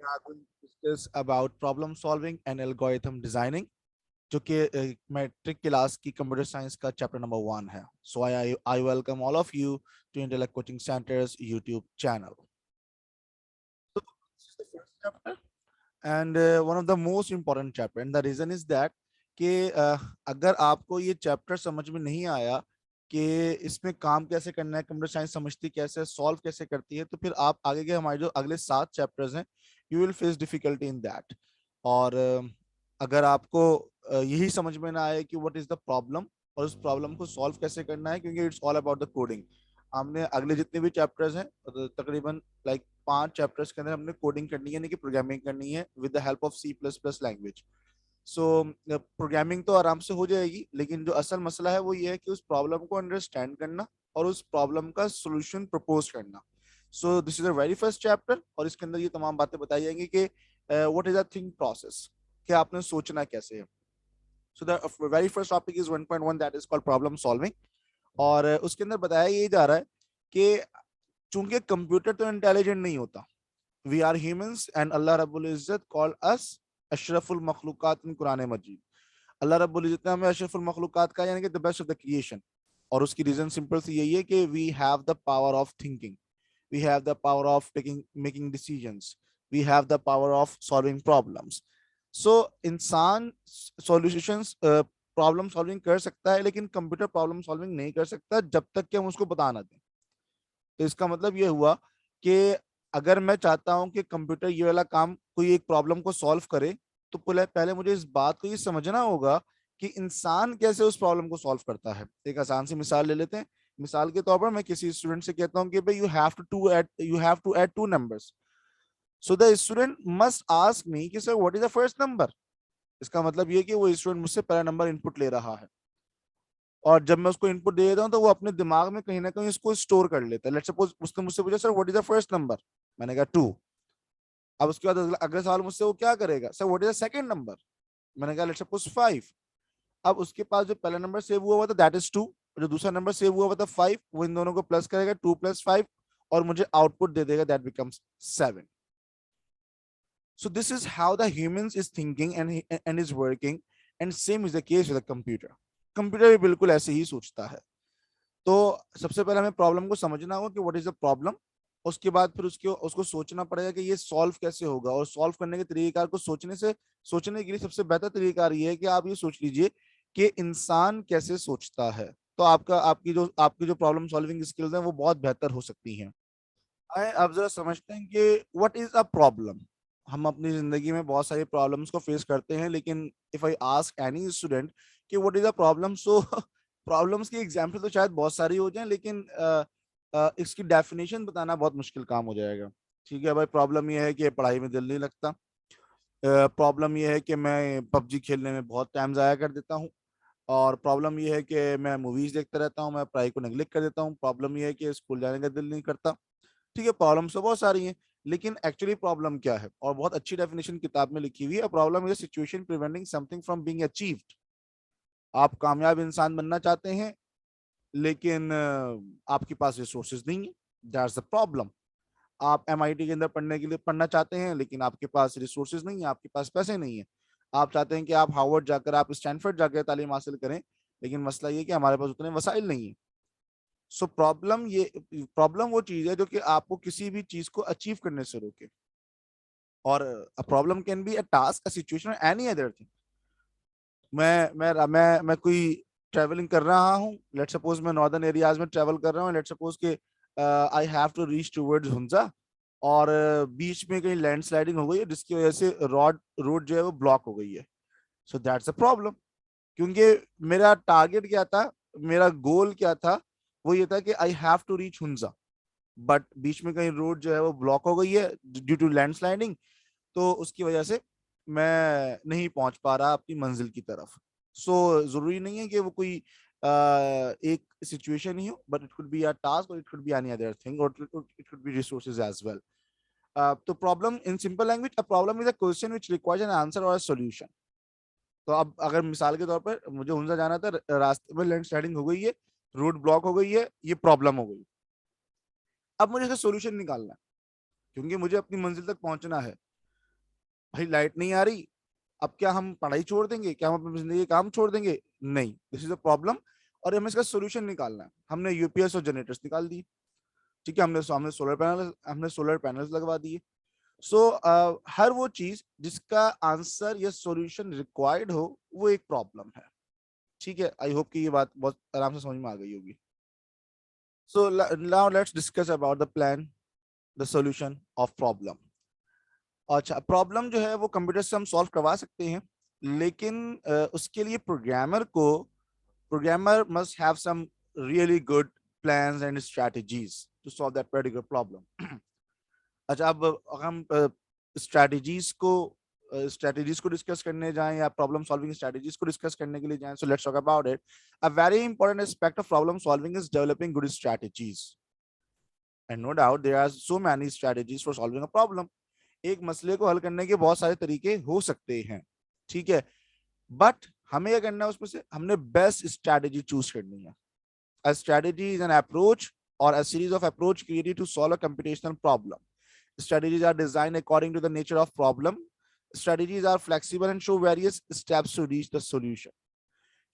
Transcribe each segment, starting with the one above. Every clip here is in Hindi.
are going to discuss about problem solving and algorithm designing, जो कि मैट्रिक क्लास की कंप्यूटर साइंस का चैप्टर नंबर 1 है. So I welcome all of you to Intellect Coaching Center's YouTube channel. So this is the first chapter and one of the most important chapter, and the reason is that कि अगर आपको ये चैप्टर समझ में नहीं आया कि इसमें काम कैसे करना है, कंप्यूटर साइंस समझती कैसे है, सॉल्व कैसे करती है, तो फिर आप आगे के हमारे जो अगले 7 चैप्टर्स हैं, you will face difficulty in that. और अगर आपको यही समझ में ना आए कि व्हाट इज द प्रॉब्लम और उस प्रॉब्लम को सॉल्व कैसे करना है, क्योंकि it's all about the coding. हमने अगले जितने भी चैप्टर्स हैं, तकरीबन लाइक 5 चैप्टर्स के अंदर हमने कोडिंग करनी है, यानी कि प्रोग्रामिंग करनी है with the help of C++ language. So programming तो आराम से हो जाएगी, लेकिन जो असल मसला है वो ये है कि उस प्रॉब्लम को अंडरस्टैंड करना और उस प्रॉब्लम का सोल्यूशन प्रपोज करना. So this is the very first chapter, और इसके अंदर ये तमाम बातें बताई जाएंगी कि what is the think process, कि आपने सोचना कैसे है. So the very first topic is 1.1, that is called problem solving. और उसके अंदर बताया ये जा रहा है कि चूंकि कंप्यूटर तो इंटेलिजेंट नहीं होता, वी आर ह्यूमंस एंड अल्लाह रब्बुल इज्जत कॉल्ड अस अशरफुल मखलूकात इन कुरान मजीद. अल्लाह रब्बुल इज्जत ने हमें अशरफुल मखलूकात का, यानी कि the best of the creation. और उसकी रीजन सिंपल सी यही है कि we have the power of thinking, we have the power of taking making decisions, we have the power of solving problems. So इंसान सॉल्यूशंस प्रॉब्लम सॉल्विंग कर सकता है, लेकिन कंप्यूटर प्रॉब्लम सॉल्विंग नहीं कर सकता जब तक कि हम उसको बता ना दें. तो इसका मतलब ये हुआ कि अगर मैं चाहता हूं कि कंप्यूटर ये वाला काम, कोई एक प्रॉब्लम को सॉल्व करे, तो पहले मुझे इस बात को ये समझना होगा कि इंसान कैसे उस प्रॉब्लम को सॉल्व करता है. एक आसान सी मिसाल ले लेते हैं. मिसाल के तौर पर मैं किसी स्टूडेंट से कहता हूं कि भाई you have to add two numbers. So the student must ask me कि sir what is the first number. इसका मतलब ये कि वो स्टूडेंट मुझसे पहला नंबर इनपुट ले रहा है, और जब मैं उसको इनपुट दे देता हूँ तो वो अपने दिमाग में कहीं ना कहीं इसको स्टोर कर लेता है. लेट्स सपोज उसने मुझसे पूछा, sir what is the first number. मैंने कहा 2. अब उसके बाद अगले साल मुझसे वो क्या करेगा, sir what is the second number. मैंने कहा लेट्स सपोज 5. अब उसके पास जो पहला नंबर सेव हुआ था दैट इज 2, जो दूसरा नंबर सेव हुआ था 5, वो इन दोनों को प्लस करेगा, 2 + 5, और मुझे आउटपुट दे देगा, that becomes 7. So this is how the humans is thinking and is working, and same is the case with the computer. Computer भी बिल्कुल ऐसे ही सोचता है. तो सबसे पहले हमें प्रॉब्लम को समझना होगा कि व्हाट इज द प्रॉब्लम. उसके बाद फिर उसको सोचना पड़ेगा कि ये सॉल्व कैसे होगा, और सॉल्व करने के तरीकेकार को सोचने के लिए सबसे बेहतर तरीका ये है कि आप ये सोच लीजिए कि इंसान कैसे सोचता है. तो आपकी जो प्रॉब्लम सॉल्विंग स्किल्स हैं वो बहुत बेहतर हो सकती हैं. आए अब जरा समझते हैं कि व्हाट इज अ प्रॉब्लम. हम अपनी जिंदगी में बहुत सारी प्रॉब्लम्स को फेस करते हैं, लेकिन if I ask any student कि what is a problem, so problems की एग्जांपल तो शायद बहुत सारी हो जाएं, लेकिन इसकी डेफिनेशन बताना बहुत मुश्किल काम हो जाएगा. ठीक है भाई, प्रॉब्लम ये है कि पढ़ाई में दिल नहीं लगता. प्रॉब्लम ये है कि मैं पबजी खेलने में बहुत टाइम ज़ाया कर देता हूँ. और प्रॉब्लम ये है कि मैं मूवीज देखता रहता हूँ, मैं पढ़ाई को नेग्लेक्ट कर देता हूँ. प्रॉब्लम ये है कि स्कूल जाने का दिल नहीं करता. ठीक है, प्रॉब्लम्स तो बहुत सारी हैं, लेकिन एक्चुअली प्रॉब्लम क्या है, और बहुत अच्छी डेफिनेशन किताब में लिखी हुई है. Problem is a situation preventing something from being achieved. आप कामयाब इंसान बनना चाहते हैं, लेकिन आपके पास रिसोर्सेज नहीं है, दैट्स द प्रॉब्लम. आप MIT के अंदर पढ़ने के लिए पढ़ना चाहते हैं, लेकिन आपके पास रिसोर्सेज नहीं है, आपके पास पैसे नहीं है. आप चाहते हैं कि आप हार्वर्ड जाकर, आप स्टैनफोर्ड जाकर तालीम हासिल करें, लेकिन मसला ये कि हमारे पास उतने वसाइल नहीं है. सो प्रॉब्लम वो चीज है जो कि आपको किसी भी चीज को अचीव करने से रोके. और a problem can be a task, a situation, any other thing. मैं कोई ट्रेवलिंग कर रहा हूँ, लेट्स सपोज मैं नॉर्दर्न एरियाज में ट्रेवल कर रहा हूँ, लेट्स सपोज के I have to reach towards Hunza, और बीच में कहीं लैंडस्लाइडिंग हो गई है जिसकी वजह से रोड जो है वो ब्लॉक हो गई है. सो दैट्स अ प्रॉब्लम, क्योंकि मेरा टारगेट क्या था, मेरा गोल क्या था, वो ये था कि I have to reach Hunza, but बीच में कहीं रोड जो है वो ब्लॉक हो गई है ड्यू टू लैंडस्लाइडिंग. तो उसकी वजह से मैं नहीं पहुंच पा रहा अपनी मंजिल की तरफ. सो जरूरी नहीं है कि वो कोई एक सिचुएशन ही हो, but it could be a task, और it could be any other thing, और it could be resources as well. तो problem in simple language, a problem is a question which requires an answer और अ सॉल्यूशन. तो अब अगर मिसाल के तौर पर मुझे हुंजा जाना था, रास्ते में लैंडस्लाइडिंग हो गई है, रोड ब्लॉक हो गई है, ये प्रॉब्लम हो गई. अब मुझे इसका सोल्यूशन निकालना है, क्योंकि मुझे अपनी मंजिल तक पहुंचना है. भाई लाइट नहीं आ रही, अब क्या हम पढ़ाई छोड़ देंगे, क्या हम अपनी जिंदगी के काम छोड़ देंगे? नहीं, दिस इज अ प्रॉब्लम और हमें इसका सोल्यूशन निकालना है। हमने यूपीएस और जनरेटर्स निकाल दिए, ठीक है, हमने सोलर पैनल्स लगवा दिए। सो हर वो चीज जिसका आंसर या सॉल्यूशन रिक्वायर्ड हो वो एक प्रॉब्लम है, ठीक है। आई होप कि ये बात बहुत आराम से समझ में आ गई होगी। So now let's discuss about the plan, the solution of problem. अच्छा, प्रॉब्लम जो है वो कंप्यूटर से हम सॉल्व करवा सकते हैं, लेकिन उसके लिए programmer must have some really good plans and strategies to solve that particular problem. अच्छा, अब हम स्ट्रेटजीज को डिस्कस करने जाएं या प्रॉब्लम सॉल्विंग स्ट्रेटजीज को डिस्कस करने के लिए जाएं, so let's talk about it. A very important aspect of problem solving is developing good strategies, and no doubt there are so many strategies for solving a problem. एक मसले को हल करने के बहुत सारे तरीके हो सकते हैं, ठीक है, बट हमें क्या करना है, उसमें से हमने बेस्ट स्ट्रेटजी चूज करनी है। A strategy is an approach or a series of approach created to solve a computational problem. Strategies are designed according to the nature of problem. Strategies are flexible and show various steps to reach the solution.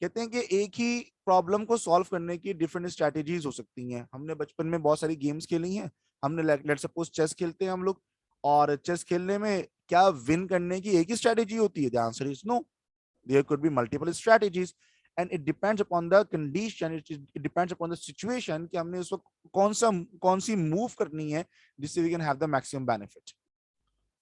कहते हैं कि एक ही प्रॉब्लम को सॉल्व करने की डिफरेंट स्ट्रेटेजीज हो सकती हैं। हमने बचपन में बहुत सारी गेम्स खेली हैं, हमने लेट सपोज चेस खेलते हैं हम लोग, और चेस खेलने में क्या विन करने की एक ही स्ट्रेटेजी होती है? The answer is no, there could be multiple strategies and it depends upon the condition, it depends upon the situation कि हमने उस वक्त कौन सी मूव करनी है जिससे we can have the maximum benefit.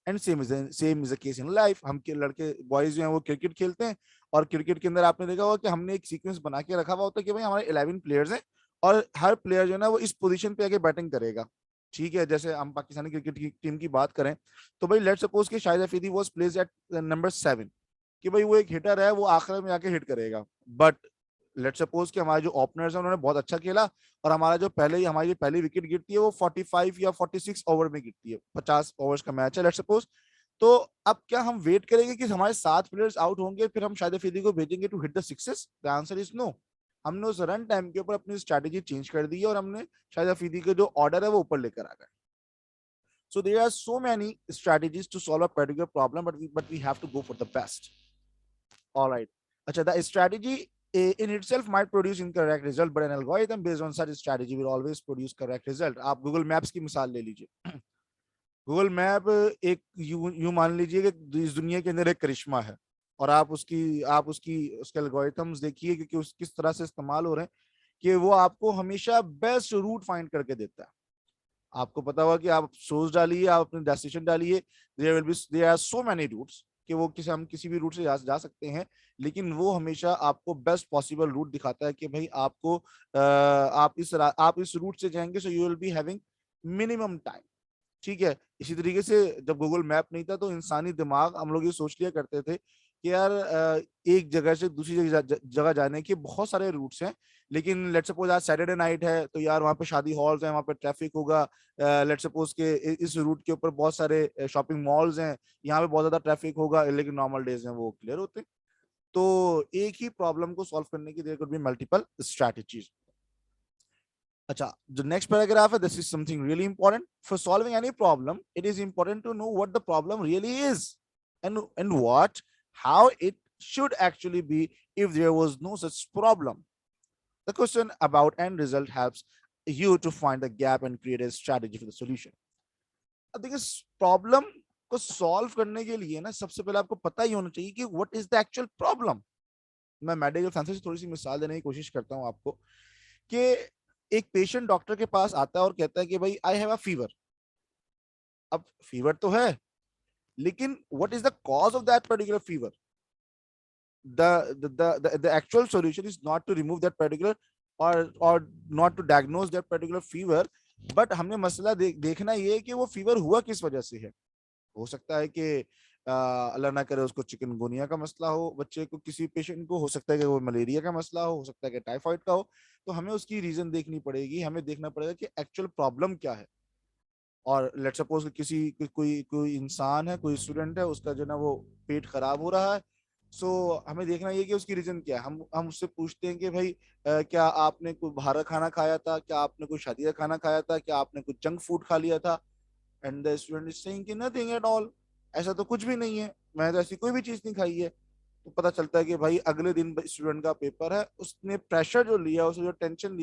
And same is the case in life. हम के लड़के बॉयज जो हैं वो क्रिकेट खेलते हैं, और क्रिकेट के अंदर आपने देखा होगा कि हमने एक सीक्वेंस बना के रखा हुआ होता है कि भाई हमारे 11 प्लेयर्स हैं और हर प्लेयर जो है ना वो इस पोजीशन पे आके बैटिंग करेगा, ठीक है। जैसे हम पाकिस्तानी क्रिकेट की टीम की बात करें तो भाई लेट्स सपोज कि Shahid Afridi was placed at number 7, कि भाई वो एक हिटर है, वो आखिर में आके हिट करेगा। बट लेट सपोज कि हमारे जो ओपनर्स हैं उन्होंने बहुत अच्छा खेला और हमारी जो पहली विकेट गिरती है वो 45 या 46 ओवर में गिरती है, 50 ओवर्स का मैच है लेट सपोज। तो अब क्या हम वेट करेंगे कि हमारे 7 प्लेयर्स आउट होंगे फिर हम शाहिद अफरीदी को भेजेंगे to hit the sixes? The answer is no. हमने उस रन टाइम के ऊपर अपनी स्ट्रेटेजी चेंज कर दी है और हमने शाहिद अफरीदी का जो ऑर्डर है वो ऊपर लेकर आ गए। So there are so many strategies to solve a particular problem, but we have to go for the best. All right. Acha, the strategy in itself might produce incorrect result, but an algorithm based on such strategy will always produce correct result. आप Google Maps की मिसाल ले लीजिए। Google Map एक यूं मान लीजिए कि इस दुनिया के अंदर एक करिश्मा है, और आप उसकी उसके एल्गोरिथम्स देखिए कि उस किस तरह से इस्तेमाल हो रहे हैं कि वो आपको हमेशा बेस्ट रूट फाइंड करके देता है। आपको पता होगा कि आप सोर्स डालिए, आप अपने डेस्टिनेशन डालिए, there are so many routes कि हम किसी भी रूट से जा सकते हैं, लेकिन वो हमेशा आपको बेस्ट पॉसिबल रूट दिखाता है कि भाई आप इस रूट से जाएंगे so you will be having minimum time, ठीक है। इसी तरीके से जब गूगल मैप नहीं था तो इंसानी दिमाग, हम लोग ये सोच लिया करते थे कि यार एक जगह से दूसरी जगह जाने के बहुत सारे रूट्स हैं, लेकिन लेट सपोज आज सैटरडे नाइट है तो यार वहाँ पे शादी हॉल्स हैं, वहाँ पे ट्रैफिक होगा। लेट सपोज के इस रूट के ऊपर बहुत सारे शॉपिंग मॉल्स हैं, यहाँ पे बहुत ज्यादा ट्रैफिक होगा, लेकिन नॉर्मल डेज में वो क्लियर होते हैं। तो एक ही प्रॉब्लम को सॉल्व करने की there could be multiple strategies. अच्छा, the next paragraph, this is something really important. For solving any problem, it is important to know what the problem really is, and how it should actually be if there was no such problem. The question about end result helps you to find the gap and create a strategy for the solution. I think इस problem को solve करने के लिए ना सबसे पहले आपको पता ही होना चाहिए कि what is the actual problem. मैं मेडिकल साइंस से थोड़ी सी मिसाल देने की कोशिश करता हूँ आपको कि एक पेशेंट डॉक्टर के पास आता है और कहता है कि भाई आई हैव अ फीवर। अब फीवर तो है, लेकिन what is the cause of that particular fever? The actual solution is not to remove that particular or not to diagnose that particular fever, but हमने मसला देखना ये है कि वो फीवर हुआ किस वजह से है। हो सकता है कि अल्लाह ना करे उसको चिकनगुनिया का मसला हो, बच्चे को किसी पेशेंट को हो सकता है कि वो मलेरिया का मसला हो सकता है कि टाइफाइड का हो। तो हमें उसकी रीजन देखनी पड़ेगी, हमें देखना पड़ेगा कि एक्चुअल प्रॉब्लम क्या है। और लेट सपोज कि कोई कोई इंसान है, कोई स्टूडेंट है, उसका जो ना वो पेट खराब हो रहा है। सो हमें देखना ये कि उसकी रीजन क्या है। हम उससे पूछते हैं कि भाई क्या आपने कोई बाहर का खाना खाया था, क्या आपने कोई शादी का खाना खाया था, क्या आपने कुछ जंक फूड खा लिया था? And the student is saying कि नथिंग एट ऑल। ऐसा तो कुछ भी नहीं है, मैंने तो ऐसी कोई भी चीज नहीं खाई है। तो पता चलता है कि भाई अगले दिन स्टूडेंट का पेपर है, उसने प्रेशर जो लिया, उसने जो टेंशन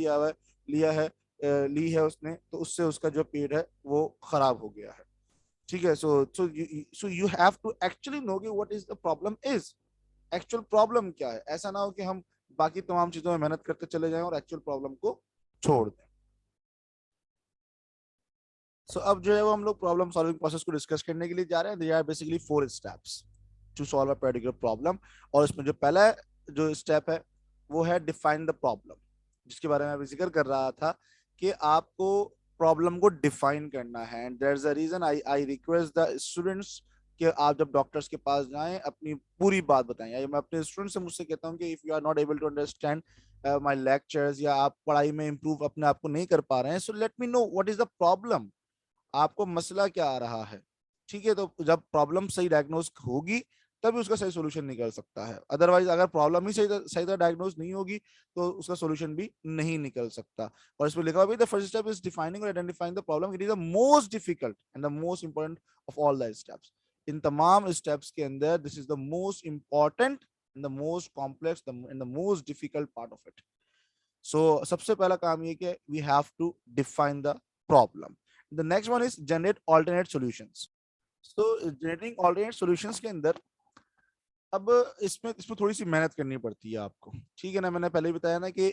ली है उसने, तो उससे उसका जो पेट है वो खराब हो गया है। ठीक है, so you have to actually know कि what is the problem is, actual problem क्या है। ऐसा ना हो कि हम बाकी तमाम चीजों में मेहनत करते चले जाएं और एक्चुअल प्रॉब्लम को छोड़ दें। अब जो है वो हम लोग प्रॉब्लम सॉल्विंग प्रोसेस को डिस्कस करने के लिए जा रहे हैं। They are basically 4 steps to solve a particular problem. और इसमें जो पहला जो स्टेप है वो है डिफाइन द प्रॉब्लम, जिसके बारे में मैं जिक्र कर रहा था कि आपको प्रॉब्लम को डिफाइन करना है। And there is a reason I I request the students कि आप जब डॉक्टर्स के पास जाएं अपनी पूरी बात बताएं। या मैं अपने स्टूडेंट से मुझसे कहता हूं कि if you are not able to understand my lectures, या आप पढ़ाई में इंप्रूव अपने आप को नहीं कर पा रहे हैं, so let me know what is the problem, आपको मसला क्या आ रहा है। ठीक है, तो जब प्रॉब्लम सही डायग्नोज होगी तभी उसका सही सोल्यूशन निकल सकता है। अदरवाइज अगर प्रॉब्लम ही सही तरह डायग्नोज नहीं होगी तो उसका सोल्यूशन भी नहीं निकल सकता। और इसमें लिखा हुआ है the first step is defining और identifying the problem, it is the most difficult and the most important of all the steps. इन तमाम स्टेप्स के अंदर this is the most important and the most complex and the most difficult part of it. सबसे पहला काम ये कि we have to define the problem. The next one is generate alternate solutions. Generating alternate solutions के अंदर अब इसमें इसमें थोड़ी सी मेहनत करनी पड़ती है आपको। ठीक है ना, मैंने पहले ही बताया ना कि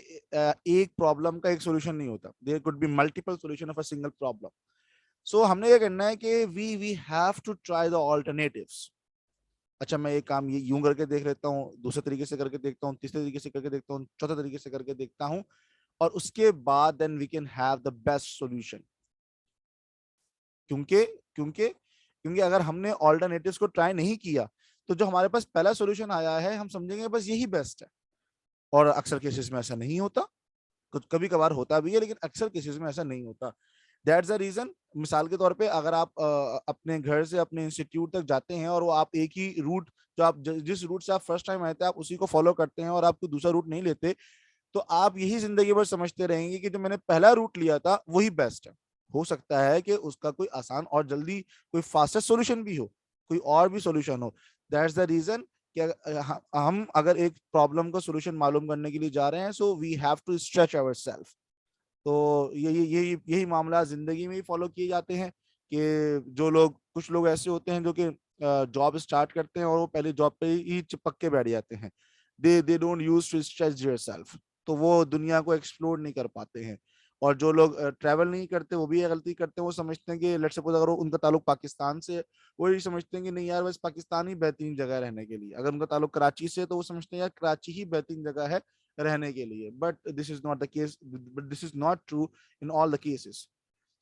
एक प्रॉब्लम का एक सॉल्यूशन नहीं होता, there could be multiple solution of a single problem. हमने ये करना है कि we have to try the alternatives. अच्छा, मैं एक काम ये यूं करके देख लेता हूँ, दूसरे तरीके से करके देखता हूँ, तीसरे तरीके से करके देखता हूँ, चौथे तरीके से करके देखता हूँ, और उसके बाद then we can have the best solution. क्योंकि क्योंकि क्योंकि अगर हमने ऑल्टरनेटिव्स को ट्राई नहीं किया तो जो हमारे पास पहला सॉल्यूशन आया है हम समझेंगे बस यही बेस्ट है। और अक्सर केसेस में ऐसा नहीं होता, कुछ कभी कभार होता भी है लेकिन अक्सर केसेस में ऐसा नहीं होता। That's the reason. मिसाल के तौर पे अगर आप अपने घर से अपने इंस्टीट्यूट तक जाते हैं और वो आप एक ही रूट, जो आप जिस रूट से आप फर्स्ट टाइम आए थे आप उसी को फॉलो करते हैं और आप कोई दूसरा रूट नहीं लेते, तो आप यही जिंदगी भर समझते रहेंगे कि जो मैंने पहला रूट लिया था वही बेस्ट है। हो सकता है कि उसका कोई आसान और जल्दी कोई फास्टेस्ट सॉल्यूशन भी हो, कोई और भी सॉल्यूशन हो। दैट्स द रीजन कि हम अगर एक प्रॉब्लम का सॉल्यूशन मालूम करने के लिए जा रहे हैं, so we have to stretch ourselves. तो यही मामला जिंदगी में ही फॉलो किए जाते हैं कि जो लोग, कुछ लोग ऐसे होते हैं जो कि जॉब स्टार्ट करते हैं और वो पहले जॉब पे ही चिपक के बैठ जाते हैं। They don't use to stretch theirself, तो वो दुनिया को एक्सप्लोर नहीं कर पाते हैं। और जो लोग ट्रैवल नहीं करते वो भी ये गलती करते हैं, वो समझते हैं कि लेट्स सपोज अगर उनका ताल्लुक पाकिस्तान से, वो ये समझते हैं कि नहीं यार बस पाकिस्तान ही बेहतरीन जगह है रहने के लिए। अगर उनका ताल्लुक कराची से, तो वो समझते हैं यार कराची ही बेहतरीन जगह है रहने के लिए। But this is not the case, but this is not true in all the cases.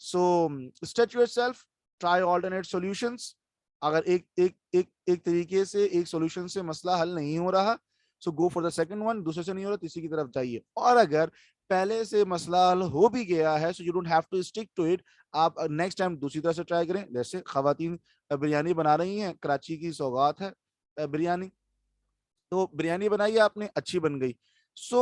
So stretch yourself, try alternate solutions. अगर एक तरीके से एक सॉल्यूशन से मसला हल नहीं हो रहा, so go for the second one. दूसरे से नहीं हो रहा, तीसरी की तरफ जाइए। और अगर पहले से मसला हल हो भी गया है, so you don't have to stick to it, आप नेक्स्ट टाइम दूसरी तरह से ट्राई करें। जैसे खवातीन बिरयानी बना रही हैं, कराची की सौगात है बिरयानी, तो बिरयानी बनाई आपने, अच्छी बन गई। सो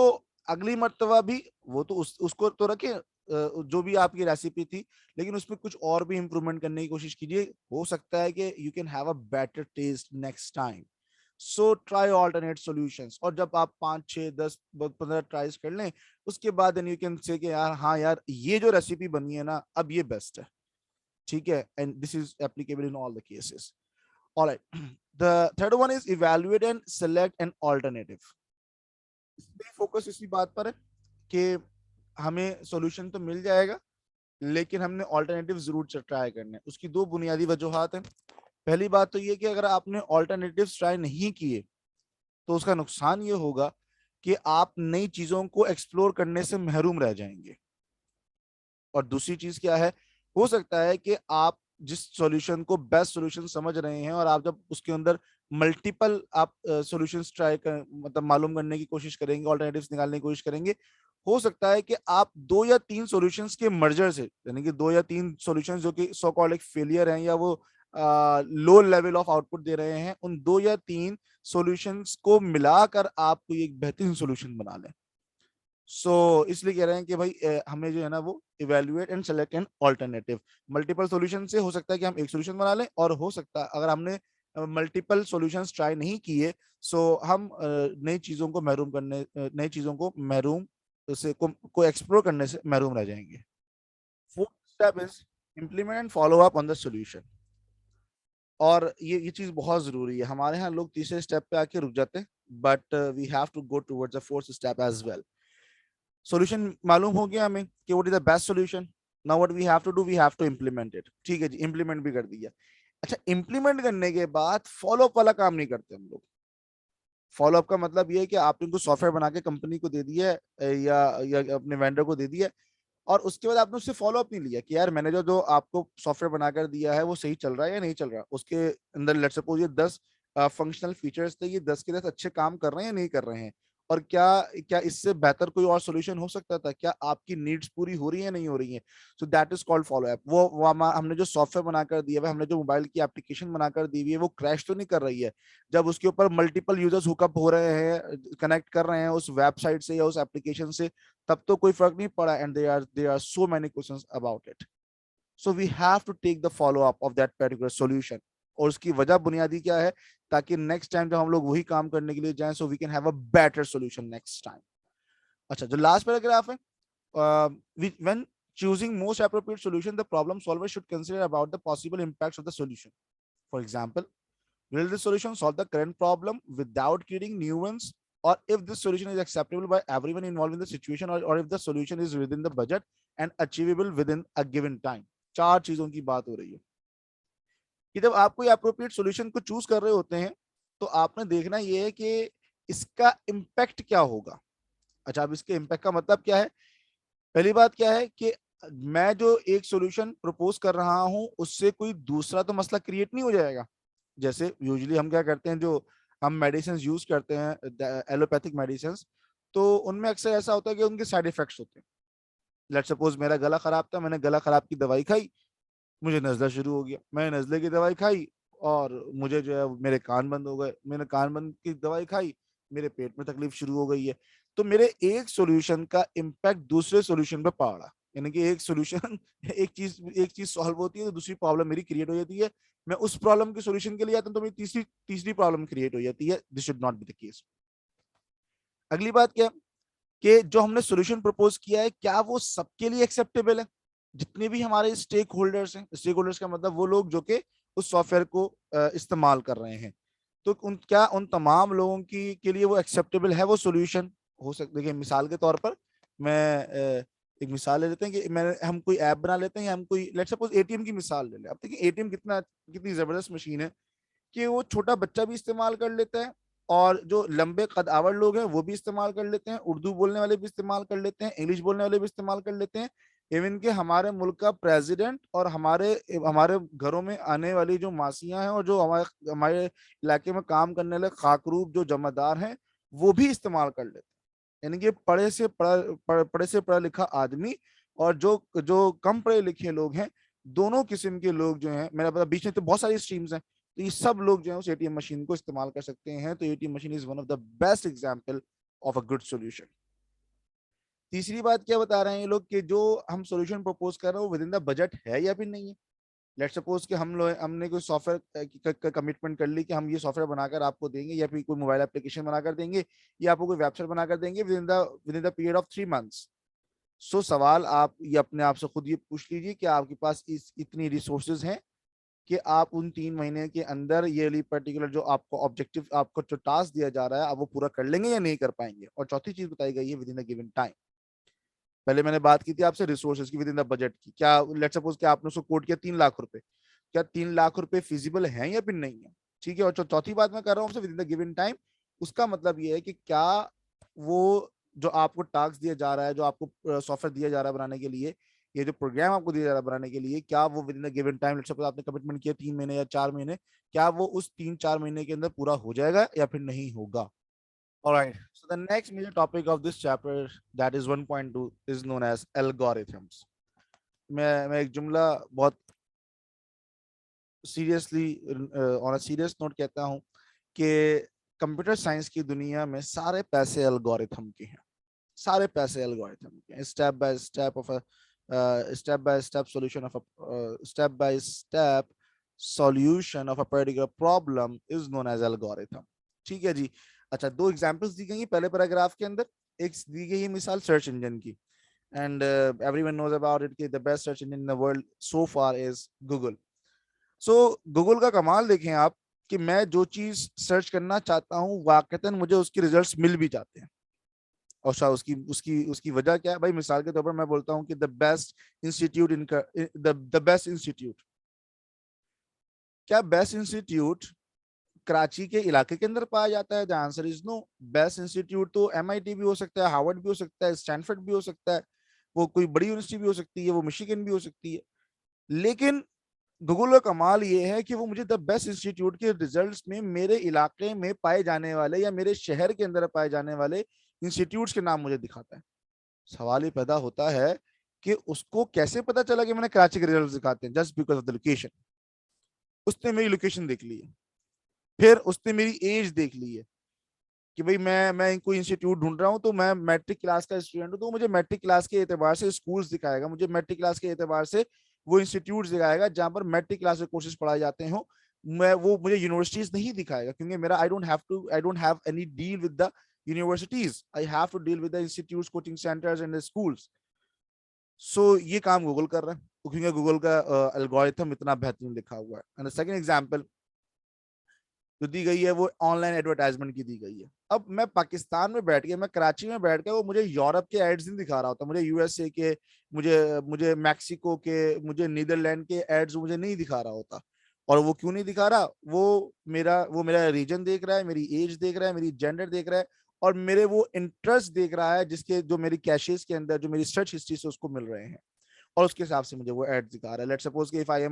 अगली मर्तबा भी वो तो उसको तो रखे, जो भी आपकी रेसिपी थी, लेकिन उसमें कुछ और भी इंप्रूवमेंट करने की कोशिश कीजिए। हो सकता है कि you can have a better test next time. So try alternate solutions. और जब आप 5 6 10 15 ट्राइज कर लें, उसके बाद देन यू कैन से कि यार हाँ यार ये जो रेसिपी बनी है ना अब ये बेस्ट है। ठीक है, and this is applicable in all the cases. Alright, the third one is evaluate and select an alternative. इसमें फोकस इसी बात पर है कि हमें सॉल्यूशन तो मिल जाएगा लेकिन हमने ऑल्टरनेटिव जरूर ट्राई करने हैं। उसकी 2 बुनियादी वजूहात हैं। पहली बात तो ये कि अगर आपने ऑल्टरनेटिव ट्राई नहीं किए तो उसका नुकसान ये होगा कि आप नई चीजों को एक्सप्लोर करने से महरूम रह जाएंगे। और दूसरी चीज क्या है, हो सकता है कि आप जिस सॉल्यूशन को बेस्ट सॉल्यूशन समझ रहे हैं और आप जब उसके अंदर मल्टीपल आप सॉल्यूशंस ट्राई कर मतलब मालूम करने की कोशिश करेंगे, ऑल्टरनेटिव्स निकालने की कोशिश करेंगे, हो सकता है कि आप 2 या 3 सॉल्यूशंस के मर्जर से, यानी कि 2 या 3 सॉल्यूशंस जो कि सो कॉल्ड एक फेलियर हैं या वो लो लेवल ऑफ आउटपुट दे रहे हैं, उन 2 या 3 सॉल्यूशंस को मिलाकर आप कोई एक बेहतरीन सॉल्यूशन बना लें। इसलिए कह रहे हैं कि भाई हमें जो है ना वो evaluate and select an alternative. Multiple solution से हो सकता है कि हम एक सॉल्यूशन बना लें, और हो सकता है अगर हमने मल्टीपल सॉल्यूशंस ट्राई नहीं किए, सो हम नई चीजों को महरूम करने नई चीजों को महरूम से को एक्सप्लोर करने से महरूम रह जाएंगे। Fourth step is implement and follow up on the solution. और ये चीज बहुत जरूरी है। हमारे यहाँ लोग तीसरे स्टेप पे आके रुक जाते हैं, but we have to go towards the fourth step as well. Solution मालूम हो गया हमें कि what is the best solution. Now what we have to do, we have to implement it. ठीक है जी, इम्प्लीमेंट भी कर दिया। अच्छा, इम्प्लीमेंट करने के बाद फॉलो अप वाला काम नहीं करते हम लोग। फॉलो अप का मतलब ये है कि आपने उनको सॉफ्टवेयर बना के कंपनी को दे दिया है, या अपने वेंडर को दे दिया है, और उसके बाद आपने उससे फॉलो अप नहीं लिया कि यार मैंने जो जो आपको सॉफ्टवेयर बनाकर दिया है वो सही चल रहा है या नहीं चल रहा। उसके अंदर लेट्स सपोज ये 10 फंक्शनल फीचर्स थे, ये 10 के 10 अच्छे काम कर रहे हैं या नहीं कर रहे हैं, और क्या क्या इससे बेहतर कोई और सॉल्यूशन हो सकता था, क्या आपकी नीड्स पूरी हो रही है नहीं हो रही है। So that is called follow up. वो हमने जो सॉफ्टवेयर बनाकर दिया है, हमने जो मोबाइल की एप्लीकेशन बनाकर दी हुई है, वो क्रैश तो नहीं कर रही है। जब उसके ऊपर मल्टीपल यूजर्स हुकअप हो रहे हैं, कनेक्ट कर रहे हैं उस वेबसाइट से या उस एप्लीकेशन से, तब तो कोई फर्क नहीं पड़ा। And there are so many questions about it. So we have to take the follow up of that particular solution. और उसकी वजह बुनियादी क्या है, ताकि नेक्स्ट टाइम जब हम लोग वही काम करने के लिए जाएं, so we can have a better solution next time. अच्छा, जो लास्ट पैराग्राफ है, when choosing most appropriate solution, the problem solver should consider about the possible impacts of the solution. For example, will this solution solve the current problem without creating new ones? Or if this solution is acceptable by everyone involved in the situation, or if the solution is within the budget and achievable within a given time। चार चीजों की बात हो रही है कि जब आप कोई अप्रोप्रिएट सॉल्यूशन को चूज कर रहे होते हैं, तो आपने देखना ये है कि इसका इम्पैक्ट क्या होगा। अच्छा, अब इसके इम्पैक्ट का मतलब क्या है। पहली बात क्या है कि मैं जो एक सॉल्यूशन प्रपोज कर रहा हूं, उससे कोई दूसरा तो मसला क्रिएट नहीं हो जाएगा। जैसे यूजुअली हम क्या करते हैं, जो हम मेडिसिन यूज करते हैं एलोपैथिक मेडिसिन, तो उनमें अक्सर ऐसा होता है कि उनके साइड इफेक्ट्स होते हैं। लेट सपोज मेरा गला खराब था, मैंने गला खराब की दवाई खाई, मुझे नजला शुरू हो गया। मैंने नजले की दवाई खाई और मुझे जो है मेरे कान बंद हो गए। मैंने कान बंद की दवाई खाई, मेरे पेट में तकलीफ शुरू हो गई है। तो मेरे एक सॉल्यूशन का इम्पैक्ट दूसरे सॉल्यूशन पे पड़ रहा। यानी कि एक सॉल्यूशन एक चीज सॉल्व होती है तो दूसरी प्रॉब्लम मेरी क्रिएट हो जाती है। मैं उस प्रॉब्लम के सॉल्यूशन के लिए आता हूं तो मेरी तीसरी तीसरी प्रॉब्लम क्रिएट हो जाती है। This should not be the case. अगली बात क्या, कि जो हमने सॉल्यूशन प्रपोज किया है, क्या वो सबके लिए एक्सेप्टेबल है। जितने भी हमारे स्टेक होल्डर्स हैं, स्टेक होल्डर्स का मतलब वो लोग जो कि उस सॉफ्टवेयर को इस्तेमाल कर रहे हैं, तो क्या उन तमाम लोगों की के लिए वो एक्सेप्टेबल है वो सॉल्यूशन। हो सकता देखिए, मिसाल के तौर पर मैं एक मिसाल ले लेते हैं कि हम कोई ऐप बना लेते हैं, या हम कोई लेट्स सपोज एटीएम की मिसाल ले लें। अब देखिए एटीएम कितनी जबरदस्त मशीन है कि वो छोटा बच्चा भी इस्तेमाल कर लेता है, और जो लंबे कदावर लोग हैं वो भी इस्तेमाल कर लेते हैं, उर्दू बोलने वाले भी इस्तेमाल कर लेते हैं, इंग्लिश बोलने वाले भी इस्तेमाल कर लेते हैं। इवन के हमारे मुल्क का प्रेसिडेंट और हमारे हमारे घरों में आने वाली जो मासियां हैं, और जो हमारे हमारे इलाके में काम करने वाले खाकरूब जो जमादार हैं, वो भी इस्तेमाल कर लेते हैं। यानी कि पढ़े से पढ़ा लिखा आदमी, और जो जो कम पढ़े लिखे लोग हैं, दोनों किस्म के लोग जो हैं, मेरा पता बीच में तो बहुत सारी स्ट्रीम्स हैं, तो ये सब लोग जो है उस एटीएम मशीन को इस्तेमाल कर सकते हैं। तो ATM machine is one of the best example of a good solution. तीसरी बात क्या बता रहे हैं ये लोग, कि जो हम सॉल्यूशन प्रपोज कर रहे हैं वो विद इन द बजट है या फिर नहीं है। लेट सपोज कि हमने कोई सॉफ्टवेयर का कमिटमेंट कर ली कि हम ये सॉफ्टवेयर बनाकर आपको देंगे, या फिर कोई मोबाइल एप्लीकेशन बनाकर देंगे, या आपको कोई वेबसाइट बनाकर देंगे with in the period of 3 months. सवाल आप ये अपने आप से खुद ये पूछ लीजिए कि आपके पास इतनी रिसोर्सेज हैं कि आप उन 3 महीने के अंदर ये पर्टिकुलर जो आपको ऑब्जेक्टिव, आपको जो टास्क दिया जा रहा है, आप वो पूरा कर लेंगे या नहीं कर पाएंगे। और चौथी चीज बताई गई है with in the given time. पहले मैंने बात की थी आपसे रिसोर्सेज की विद इन द बजट की। क्या लेट सपोज कि आपने उसको कोट किया 3 लाख रुपए, क्या 3 लाख रुपए फिजिबल है या फिर नहीं है। ठीक है। और चौथी बात मैं कर रहा हूँ आपसे with in the given time, उसका मतलब ये है कि क्या वो जो आपको टास्क दिया जा रहा है, जो आपको सॉफ्टवेयर दिया जा रहा है बनाने के लिए, ये जो प्रोग्राम आपको दिया जा रहा है बनाने के लिए, क्या वो with in the given time, let's suppose आपने कमिटमेंट किया 3 महीने या 4 महीने, क्या वो उस 3-4 महीने के अंदर पूरा हो जाएगा या फिर नहीं होगा। All right. So the next major topic of this chapter, that is 1.2, is known as algorithms. मैं एक जुमला बहुत seriously on a serious note कहता हूँ कि कंप्यूटर साइंस की दुनिया में सारे पैसे एल्गोरिथम के हैं। सारे पैसे एल्गोरिथम के, step by step of step by step solution of step by step solution of a particular problem is known as algorithm. ठीक है जी। अच्छा, दो एग्जांपल्स दी गई पहले पैराग्राफ के अंदर। एक दी गई है मिसाल सर्च इंजन की, and everyone knows about it कि the best search engine in the world so far is Google. So Google का कमाल देखें आप कि मैं जो चीज सर्च करना चाहता हूँ वाकईतन मुझे उसके रिजल्ट्स मिल भी जाते हैं। और शायद उसकी उसकी उसकी वजह क्या है भाई? मिसाल के तौर पर मैं बोलता हूँ कि the best institute in the best institute, क्या बेस्ट इंस्टीट्यूट कराची के इलाके के अंदर पाया जाता है? The answer is no. Best institute तो एमआईटी भी हो सकता है, हार्वर्ड भी हो सकता है, स्टैनफोर्ड भी हो सकता है, वो कोई बड़ी यूनिवर्सिटी भी हो सकती है, वो मिशिगन भी हो सकती है। लेकिन गूगल का कमाल ये है कि वो मुझे द बेस्ट इंस्टीट्यूट के रिजल्ट्स में मेरे इलाके में पाए जाने वाले या मेरे शहर के अंदर पाए जाने वाले इंस्टीट्यूट्स के नाम मुझे दिखाता है। सवाल ये पैदा होता है कि उसको कैसे पता चला कि मैंने कराची के रिजल्ट दिखाते हैं? Just because of the location. उसने मेरी लोकेशन देख ली है, फिर उसने मेरी एज देख ली है कि भाई मैं कोई इंस्टीट्यूट ढूंढ रहा हूँ, तो मैं मैट्रिक क्लास का स्टूडेंट हूँ, तो मुझे मैट्रिक क्लास के एतबार से स्कूल्स दिखाएगा, मुझे मैट्रिक क्लास के एतबार से वो इंस्टीट्यूट दिखाएगा जहां पर मैट्रिक क्लास के कोर्सेज पढ़ाए जाते हो। मैं वो मुझे यूनिवर्सिटीज नहीं दिखाएगा, क्योंकि मेरा I don't have any deal with the universities, I have to deal with the institutes, coaching centres and the schools. So ये काम गूगल कर रहा है, क्योंकि गूगल का एल्गोरिथम इतना बेहतरीन लिखा हुआ है। एंड सेकंड एग्जांपल जो दी गई है वो ऑनलाइन एडवर्टाइजमेंट की दी गई है। अब मैं पाकिस्तान में बैठ के, मैं कराची में बैठ के, वो मुझे यूरोप के एड्स नहीं दिखा रहा होता, मुझे यूएसए के, मुझे मुझे मैक्सिको के, मुझे नीदरलैंड के एड्स मुझे नहीं दिखा रहा होता। और वो क्यों नहीं दिखा रहा? वो मेरा रीजन देख रहा है, मेरी एज देख रहा है, मेरी जेंडर देख रहा है, और मेरे वो इंटरेस्ट देख रहा है जिसके जो मेरी कैशेस के अंदर, जो मेरी सर्च हिस्ट्री से उसको मिल रहे हैं, और उसके हिसाब से मुझे वो एड्स दिखा रहा है। लेट्स सपोज कि if I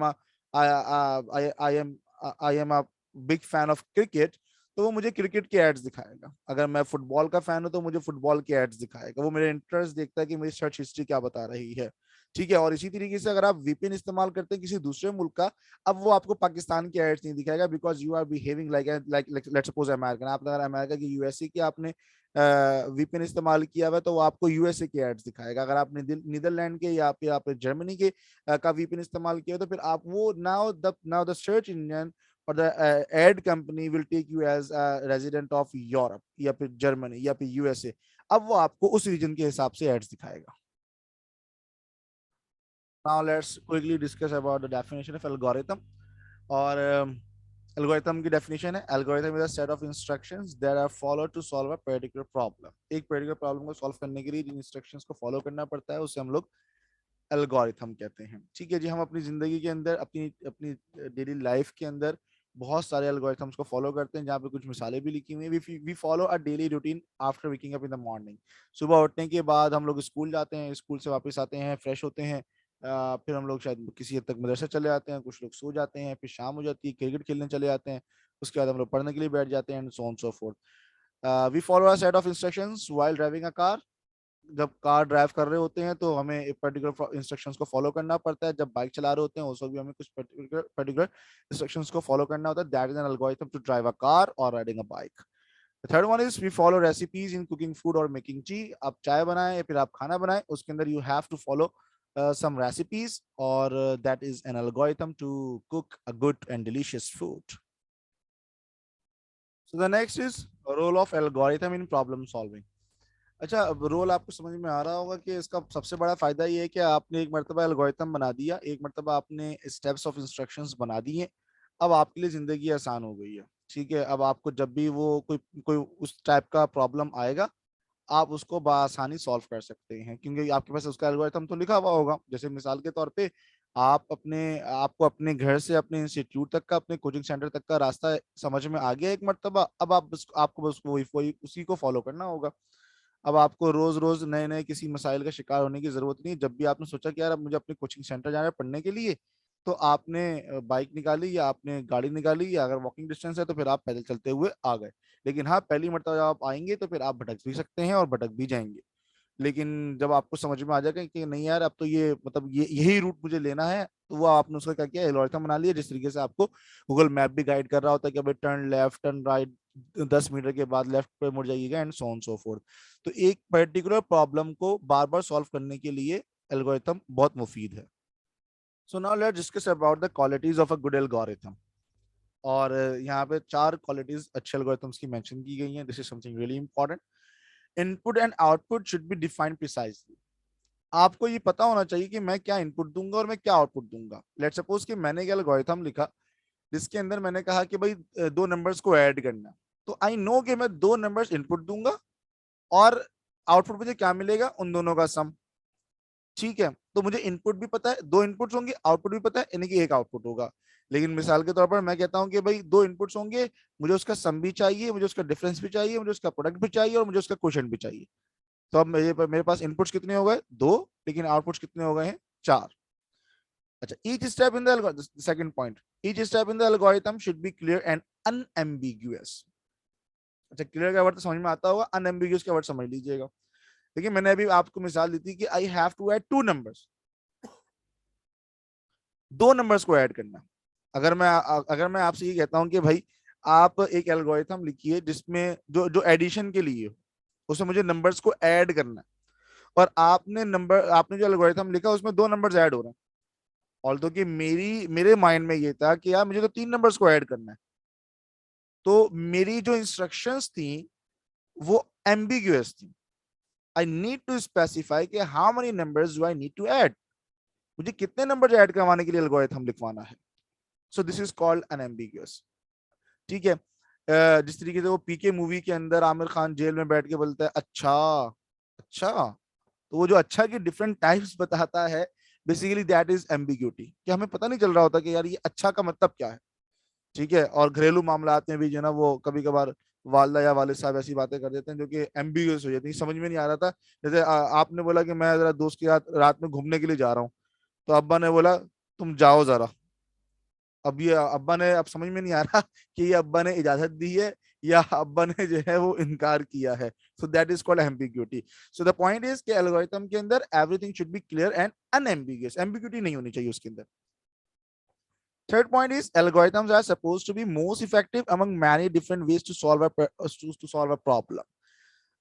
am a big fan of cricket, तो वो मुझे क्रिकेट के एड्स दिखाएगा। अगर मैं फुटबॉल का फैन हूं तो मुझे फुटबॉल के एड्स दिखाएगा। वो मेरे इंटरेस्ट देखता है कि मेरी सर्च हिस्ट्री क्या बता रही है। ठीक है। और इसी तरीके से अगर आप वीपीएन इस्तेमाल करते हैं किसी दूसरे मुल्क का, अब वो आपको पाकिस्तान के एड्स नहीं दिखाएगा, because you are behaving like let's suppose American. आप अगर अमेरिका की, यूएसए की आपने वीपीएन इस्तेमाल किया हुआ, तो वो आपको यूएसए के एड्स दिखाएगा। अगर आपने नीदरलैंड के या फिर आपने जर्मनी के का वीपीएन इस्तेमाल किया, तो फिर आप वो नाउ द सर्च इंजन और the ad company will take you as resident of Europe या फिर जर्मनी या फिर यूएसए। अब वो आपको उस रीजन के हिसाब से एड्स दिखाएगा। Now let's quickly discuss about the definition of algorithm. और एल्गोरिथम की डेफिनेशन है, algorithm is a set of instructions that are followed to solve a particular problem. एक पर्टिकुलर प्रॉब्लम को सॉल्व करने के लिए जिन इंस्ट्रक्शंस को फॉलो करना पड़ता है उसे हम लोग एल्गोरिथम कहते हैं। ठीक है जी। हम अपनी जिंदगी के अंदर, अपनी अपनी डेली लाइफ के अंदर बहुत सारे एल्गोरिथम्स को फॉलो करते हैं, जहाँ पे कुछ मिसालें भी लिखी हुई हैं। We follow a daily routine after waking up in the morning. सुबह उठने के बाद हम लोग स्कूल जाते हैं, स्कूल से वापस आते हैं, फ्रेश होते हैं, फिर हम लोग शायद किसी हद तक मदरसा चले जाते हैं, कुछ लोग सो जाते हैं, फिर शाम हो जाती है, क्रिकेट खेलने चले जाते हैं, उसके बाद हम लोग पढ़ने के लिए बैठ जाते हैं, and so on so forth. We follow a set of instructions while driving a car. जब कार ड्राइव कर रहे होते हैं तो हमें एक पर्टिकुलर इंस्ट्रक्शंस को फॉलो करना पड़ता है। जब बाइक चला रहे होते हैं उस वक्त भी हमें कुछ पर्टिकुलर इंस्ट्रक्शंस को फॉलो करना होता है। That is an algorithm to drive a car और riding a bike. Third one is we follow recipes in cooking food और मेकिंग टी। आप चाय बनाएं या फिर आप खाना बनाएं, उसके अंदर you have to follow some recipes, or that is an algorithm to cook a good and delicious food. So the next is role of algorithm in problem solving. अच्छा, अब रोल आपको समझ में आ रहा होगा कि इसका सबसे बड़ा फायदा ये है कि आपने एक मरतबा एल्गोरिथम बना दिया, एक मरतबा आपने स्टेप्स ऑफ इंस्ट्रक्शंस बना दिए, अब आपके लिए जिंदगी आसान हो गई है। ठीक है। अब आपको जब भी वो कोई कोई उस टाइप का प्रॉब्लम आएगा, आप उसको बआसानी सॉल्व कर सकते हैं, क्योंकि आपके पास उसका एल्गोरिथम तो लिखा हुआ होगा। जैसे मिसाल के तौर पे आपको अपने घर से अपने इंस्टीट्यूट तक का, अपने कोचिंग सेंटर तक का रास्ता समझ में आ गया एक मरतबा, अब आपको बस वही उसी को फॉलो करना होगा। अब आपको रोज रोज नए नए किसी मसाइल का शिकार होने की जरूरत नहीं। जब भी आपने सोचा कि यार अब मुझे अपने कोचिंग सेंटर जाना है पढ़ने के लिए, तो आपने बाइक निकाली या आपने गाड़ी निकाली, या अगर वॉकिंग डिस्टेंस है तो फिर आप पैदल चलते हुए आ गए। लेकिन हाँ, पहली मरतबा जब आप आएंगे तो फिर आप भटक भी सकते हैं और भटक भी जाएंगे। लेकिन जब आपको समझ में आ जाएगा कि नहीं यार अब तो ये मतलब ये यही रूट मुझे लेना है, तो वो आपने उसका क्या किया, एल्गोरिथम बना लिया जिस तरीके से आपको गूगल मैप भी गाइड कर रहा होता है कि भाई turn left turn right, 10 metre के बाद लेफ्ट पे मुड़ जाइएगा and so on so forth. तो एक पर्टिकुलर प्रॉब्लम को बार बार सॉल्व करने के लिए एल्गोरिथम बहुत मुफीद है। So now let's discuss about the qualities of a good algorithm. और यहाँ पे 4 क्वालिटीज अच्छे एल्गोरिथम्स की मेंशन की गई हैं। This is something really important. Input and output should be defined precisely. आपको ये पता होना चाहिए कि मैं क्या इनपुट दूंगा और मैं क्या आउटपुट दूंगा। लेट सपोज कि मैंने एक एल्गोरिथम लिखा जिसके अंदर मैंने कहा कि भाई 2 नंबर्स को ऐड करना, तो आई नो कि मैं 2 नंबर्स इनपुट दूंगा और आउटपुट मुझे क्या मिलेगा, उन दोनों का सम। ठीक है, तो मुझे इनपुट भी पता है, 2 इनपुट्स होंगे, आउटपुट भी पता है, यानी कि एक आउटपुट होगा। लेकिन मिसाल के तौर पर मैं कहता हूं कि भाई 2 इनपुट्स होंगे, मुझे उसका सम भी चाहिए, मुझे उसका डिफरेंस भी चाहिए, मुझे उसका प्रोडक्ट भी चाहिए और मुझे उसका क्वोशंट भी चाहिए। तो अब मेरे पास इनपुट्स कितने हो गए, 2, लेकिन आउटपुट्स कितने हो गए हैं, 4। अच्छा, each step in the second point, each step in the algorithm should be clear and unambiguous. अच्छा, क्लियर का वर्ड तो समझ में आता होगा, अनएम्बिगुअस का वर्ड समझ लीजिएगा। देखिए मैंने अभी आपको मिसाल दी थी कि I have to add 2 numbers, 2 numbers को ऐड करना। अगर मैं आपसे ये कहता हूं कि भाई आप एक एल्गोरिथम लिखिए जिसमें जो जो एडिशन के लिए हो, उसमें मुझे नंबर्स को ऐड करना है, और आपने जो एल्गोरिथम लिखा उसमें 2 नंबर्स ऐड हो रहे हैं। ऑल्दो कि मेरे माइंड में ये था कि यार मुझे तो 3 नंबर्स को ऐड करना है, तो मेरी जो इंस्ट्रक्शंस थी वो एम्बिगुअस थी। आई नीड टू स्पेसिफाई कि how many numbers do I need to add, मुझे कितने नंबर ऐड करवाने के लिए एल्गोरिथम लिखवाना है। So this is called unambiguous. ठीक है, जिस तरीके से वो पीके मूवी के अंदर आमिर खान जेल में बैठ के बोलता है अच्छा अच्छा, तो वो जो अच्छा की डिफरेंट टाइप्स बताता है, बेसिकली दैट इज एम्बिग्यूटी, कि हमें पता नहीं चल रहा होता कि यार ये अच्छा का मतलब क्या है। ठीक है, और घरेलू मामलात में भी जो है ना वो कभी कभार वालदा या वालिद साहब ऐसी बातें कर देते हैं जो कि एम्बिगुअस हो जाती है, समझ में नहीं आ रहा था। जैसे आपने बोला कि मैं जरा दोस्त के साथ रात में घूमने के लिए जा रहा हूँ, तो अब्बा ने बोला तुम जाओ जरा। अब ये अब्बा ने, अब समझ में नहीं आ रहा कि ये अब्बा ने इजाजत दी है या अब्बा ने जो है वो इनकार किया है। So that is called ambiguity. So the point is कि एल्गोरिथम के अंदर everything should be clear and unambiguous, ambiguity नहीं होनी चाहिए उसके अंदर। Third point is algorithms are supposed to be most effective among many different ways to solve a problem.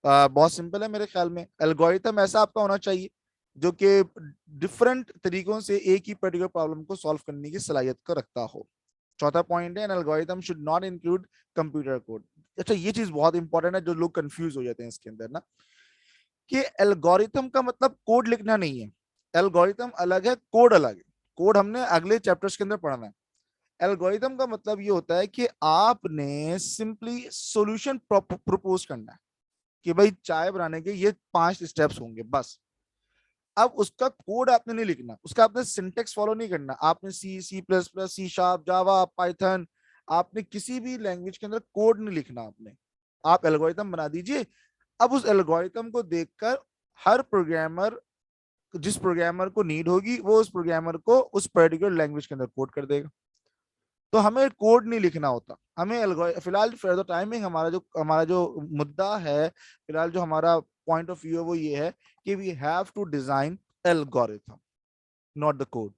बहुत सिंपल है मेरे ख्याल में, एल्गोरिथम ऐसा आपका होना चाहिए जो कि डिफरेंट तरीकों से एक ही पर्टिकुलर प्रॉब्लम को सॉल्व करने की सलाहियत को रखता हो। चौथा पॉइंट है, an algorithm should not include computer code. अच्छा, ये चीज बहुत इंपॉर्टेंट है, जो लोग कंफ्यूज हो जाते हैं इसके अंदर ना, कि एल्गोरिथम का मतलब कोड लिखना नहीं है। एल्गोरिथम अलग है, कोड अलग है। कोड हमने अगले चैप्टर्स के अंदर पढ़ना है। एल्गोरिथम का मतलब ये होता है कि आपने सिंपली सॉल्यूशन प्रपोज करना है कि भाई चाय बनाने के ये 5 स्टेप्स होंगे बस। अब उसका कोड आपने नहीं लिखना, उसका आपने सिंटेक्स फॉलो नहीं करना। आपने सी++, सी शार्प, जावा, पाइथन, आपने किसी भी लैंग्वेज के अंदर कोड नहीं लिखना। आपने आप एल्गोरिथम बना दीजिए। अब उस एल्गोरिथम को देखकर हर प्रोग्रामर, जिस प्रोग्रामर को नीड होगी वो उस प्रोग्रामर को उस पर्टिकुलर लैंग्वेज के अंदर कोड कर देगा। तो हमें कोड नहीं लिखना होता। हमें फिलहाल फॉर द टाइमिंग हमारा जो मुद्दा है, फिलहाल जो हमारा पॉइंट ऑफ व्यू है वो ये है कि we have to design algorithm, not the code.